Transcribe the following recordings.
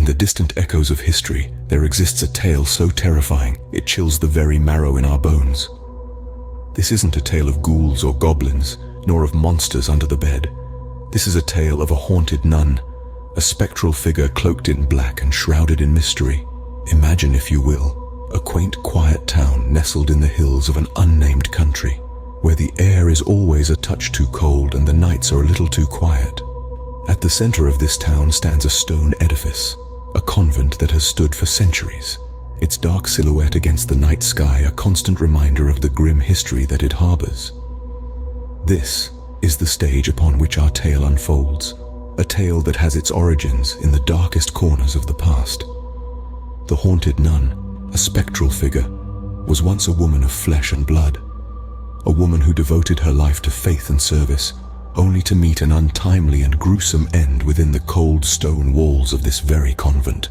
In the distant echoes of history, there exists a tale so terrifying it chills the very marrow in our bones. This isn't a tale of ghouls or goblins, nor of monsters under the bed. This is a tale of a haunted nun, a spectral figure cloaked in black and shrouded in mystery. Imagine, if you will, a quaint, quiet town nestled in the hills of an unnamed country, where the air is always a touch too cold and the nights are a little too quiet. At the center of this town stands a stone edifice, a convent that has stood for centuries, its dark silhouette against the night sky a constant reminder of the grim history that it harbors. This is the stage upon which our tale unfolds, a tale that has its origins in the darkest corners of the past. The haunted nun, a spectral figure, was once a woman of flesh and blood, a woman who devoted her life to faith and service, only to meet an untimely and gruesome end within the cold stone walls of this very convent.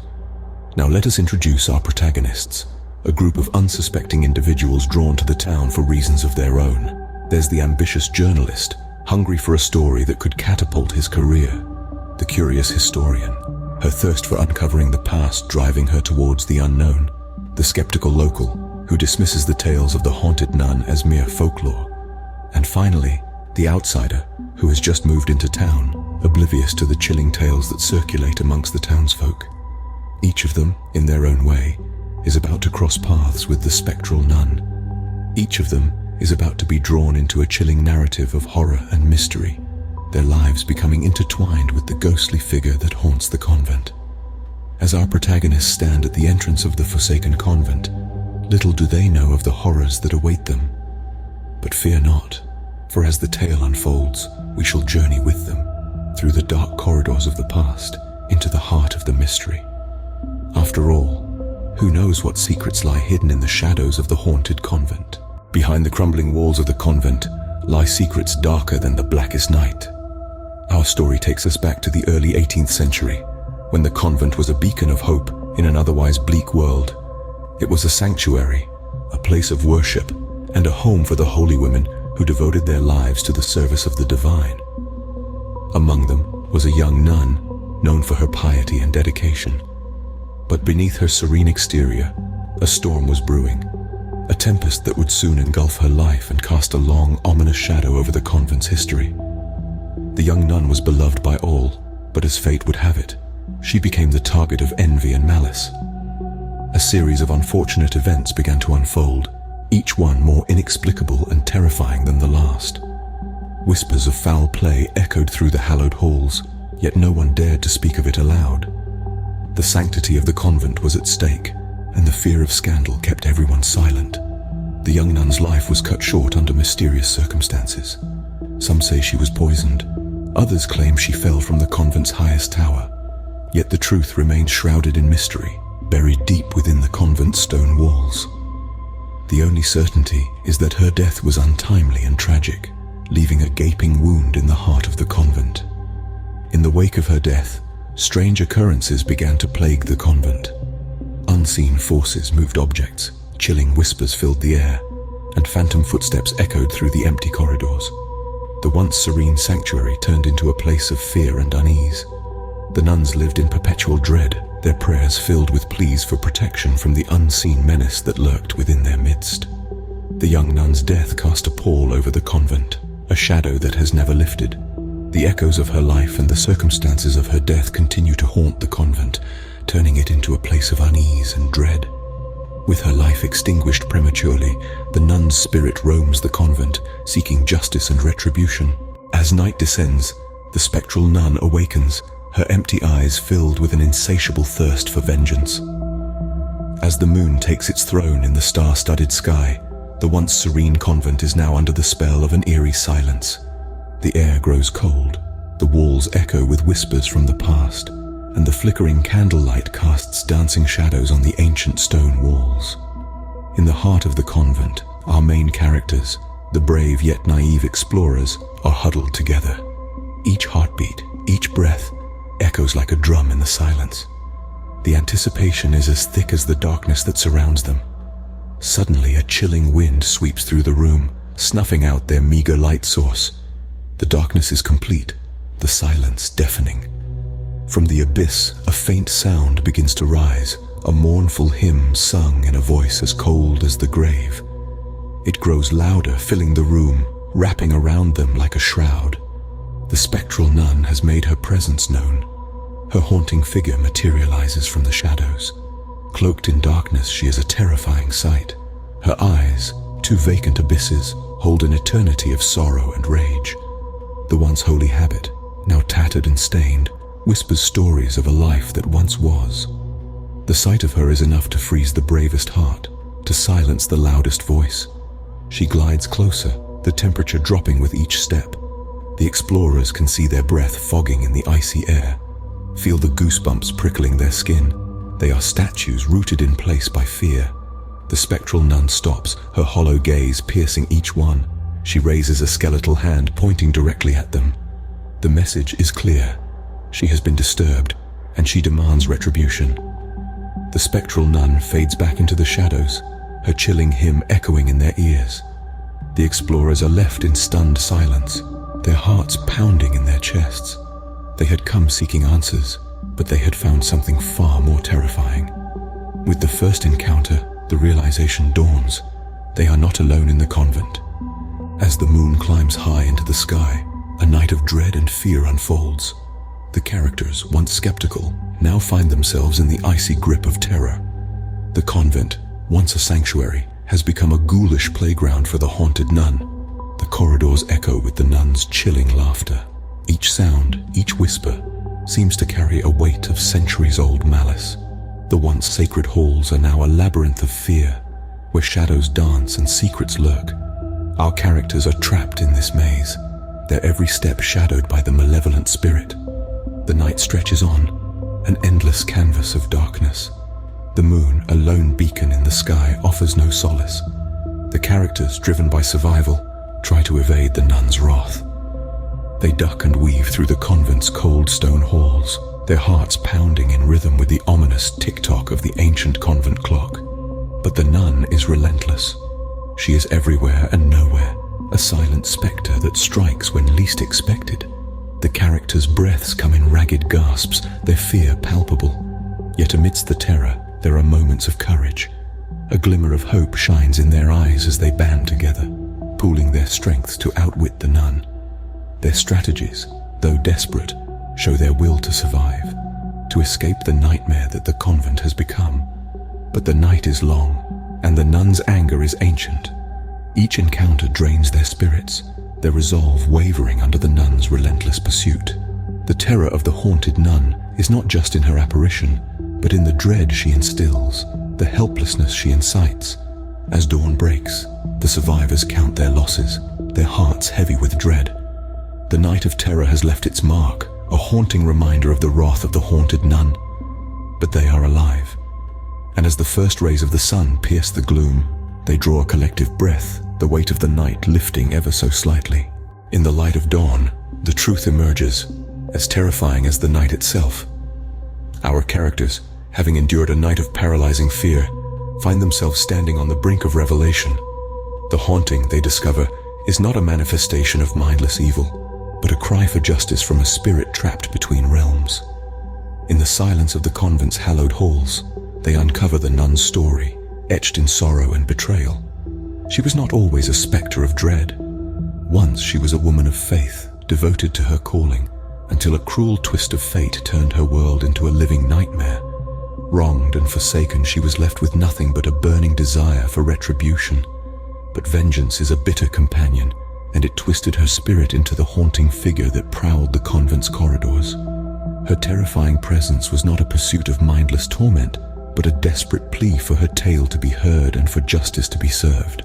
Now let us introduce our protagonists, a group of unsuspecting individuals drawn to the town for reasons of their own. There's the ambitious journalist, hungry for a story that could catapult his career. The curious historian, her thirst for uncovering the past driving her towards the unknown. The skeptical local, who dismisses the tales of the haunted nun as mere folklore. And finally, the outsider, who has just moved into town, oblivious to the chilling tales that circulate amongst the townsfolk. Each of them, in their own way, is about to cross paths with the spectral nun. Each of them is about to be drawn into a chilling narrative of horror and mystery, their lives becoming intertwined with the ghostly figure that haunts the convent. As our protagonists stand at the entrance of the forsaken convent, little do they know of the horrors that await them. But fear not, for as the tale unfolds, we shall journey with them through the dark corridors of the past into the heart of the mystery. After all, who knows what secrets lie hidden in the shadows of the haunted convent? Behind the crumbling walls of the convent lie secrets darker than the blackest night. Our story takes us back to the early 18th century, when the convent was a beacon of hope in an otherwise bleak world. It was a sanctuary, a place of worship, and a home for the holy women who devoted their lives to the service of the divine. Among them was a young nun, known for her piety and dedication. But beneath her serene exterior, a storm was brewing, a tempest that would soon engulf her life and cast a long, ominous shadow over the convent's history. The young nun was beloved by all, but as fate would have it, she became the target of envy and malice. A series of unfortunate events began to unfold, each one more inexplicable and terrifying than the last. Whispers of foul play echoed through the hallowed halls, yet no one dared to speak of it aloud. The sanctity of the convent was at stake, and the fear of scandal kept everyone silent. The young nun's life was cut short under mysterious circumstances. Some say she was poisoned, others claim she fell from the convent's highest tower. Yet the truth remained shrouded in mystery, buried deep within the convent's stone walls. The only certainty is that her death was untimely and tragic, leaving a gaping wound in the heart of the convent. In the wake of her death, strange occurrences began to plague the convent. Unseen forces moved objects, chilling whispers filled the air, and phantom footsteps echoed through the empty corridors. The once serene sanctuary turned into a place of fear and unease. The nuns lived in perpetual dread, their prayers filled with pleas for protection from the unseen menace that lurked within their midst. The young nun's death cast a pall over the convent, a shadow that has never lifted. The echoes of her life and the circumstances of her death continue to haunt the convent, turning it into a place of unease and dread. With her life extinguished prematurely, the nun's spirit roams the convent, seeking justice and retribution. As night descends, the spectral nun awakens, her empty eyes filled with an insatiable thirst for vengeance. As the moon takes its throne in the star-studded sky, the once serene convent is now under the spell of an eerie silence. The air grows cold, the walls echo with whispers from the past, and the flickering candlelight casts dancing shadows on the ancient stone walls. In the heart of the convent, our main characters, the brave yet naive explorers, are huddled together. Each heartbeat, each breath, echoes like a drum in the silence. The anticipation is as thick as the darkness that surrounds them. Suddenly, a chilling wind sweeps through the room, snuffing out their meager light source. The darkness is complete, the silence deafening. From the abyss, a faint sound begins to rise, a mournful hymn sung in a voice as cold as the grave. It grows louder, filling the room, wrapping around them like a shroud. The spectral nun has made her presence known. Her haunting figure materializes from the shadows. Cloaked in darkness, she is a terrifying sight. Her eyes, two vacant abysses, hold an eternity of sorrow and rage. The once holy habit, now tattered and stained, whispers stories of a life that once was. The sight of her is enough to freeze the bravest heart, to silence the loudest voice. She glides closer, the temperature dropping with each step. The explorers can see their breath fogging in the icy air, feel the goosebumps prickling their skin. They are statues rooted in place by fear. The spectral nun stops, her hollow gaze piercing each one. She raises a skeletal hand pointing directly at them. The message is clear. She has been disturbed, and she demands retribution. The spectral nun fades back into the shadows, her chilling hymn echoing in their ears. The explorers are left in stunned silence, their hearts pounding in their chests. They had come seeking answers, but they had found something far more terrifying. With the first encounter, the realization dawns. They are not alone in the convent. As the moon climbs high into the sky, a night of dread and fear unfolds. The characters, once skeptical, now find themselves in the icy grip of terror. The convent, once a sanctuary, has become a ghoulish playground for the haunted nun. The corridors echo with the nun's chilling laughter. Each sound, each whisper, seems to carry a weight of centuries-old malice. The once sacred halls are now a labyrinth of fear, where shadows dance and secrets lurk. Our characters are trapped in this maze, their every step shadowed by the malevolent spirit. The night stretches on, an endless canvas of darkness. The moon, a lone beacon in the sky, offers no solace. The characters, driven by survival, try to evade the nun's wrath. They duck and weave through the convent's cold stone halls, their hearts pounding in rhythm with the ominous tick-tock of the ancient convent clock. But the nun is relentless. She is everywhere and nowhere, a silent spectre that strikes when least expected. The characters' breaths come in ragged gasps, their fear palpable. Yet amidst the terror, there are moments of courage. A glimmer of hope shines in their eyes as they band together, pooling their strength to outwit the nun. Their strategies, though desperate, show their will to survive, to escape the nightmare that the convent has become. But the night is long, and the nun's anger is ancient. Each encounter drains their spirits, their resolve wavering under the nun's relentless pursuit. The terror of the haunted nun is not just in her apparition, but in the dread she instills, the helplessness she incites. As dawn breaks, the survivors count their losses, their hearts heavy with dread. The night of terror has left its mark, a haunting reminder of the wrath of the haunted nun. But they are alive, and as the first rays of the sun pierce the gloom, they draw a collective breath, the weight of the night lifting ever so slightly. In the light of dawn, the truth emerges, as terrifying as the night itself. Our characters, having endured a night of paralyzing fear, find themselves standing on the brink of revelation. The haunting, they discover, is not a manifestation of mindless evil, but a cry for justice from a spirit trapped between realms. In the silence of the convent's hallowed halls, they uncover the nun's story, etched in sorrow and betrayal. She was not always a spectre of dread. Once she was a woman of faith, devoted to her calling, until a cruel twist of fate turned her world into a living nightmare. Wronged and forsaken, she was left with nothing but a burning desire for retribution. But vengeance is a bitter companion, and it twisted her spirit into the haunting figure that prowled the convent's corridors. Her terrifying presence was not a pursuit of mindless torment, but a desperate plea for her tale to be heard and for justice to be served.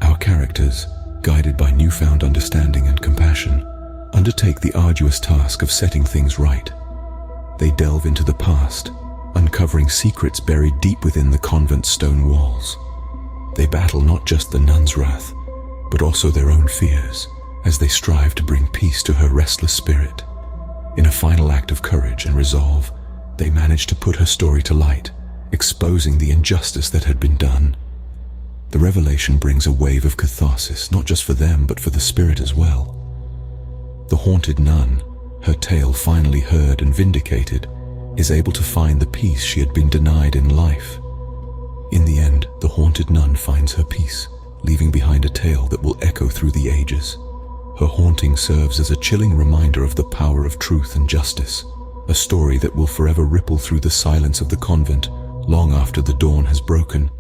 Our characters, guided by newfound understanding and compassion, undertake the arduous task of setting things right. They delve into the past, uncovering secrets buried deep within the convent's stone walls. They battle not just the nun's wrath, but also their own fears, as they strive to bring peace to her restless spirit. In a final act of courage and resolve, they manage to put her story to light, exposing the injustice that had been done. The revelation brings a wave of catharsis, not just for them, but for the spirit as well. The haunted nun, her tale finally heard and vindicated, is able to find the peace she had been denied in life. In the end, the haunted nun finds her peace, leaving behind a tale that will echo through the ages. Her haunting serves as a chilling reminder of the power of truth and justice, a story that will forever ripple through the silence of the convent long after the dawn has broken.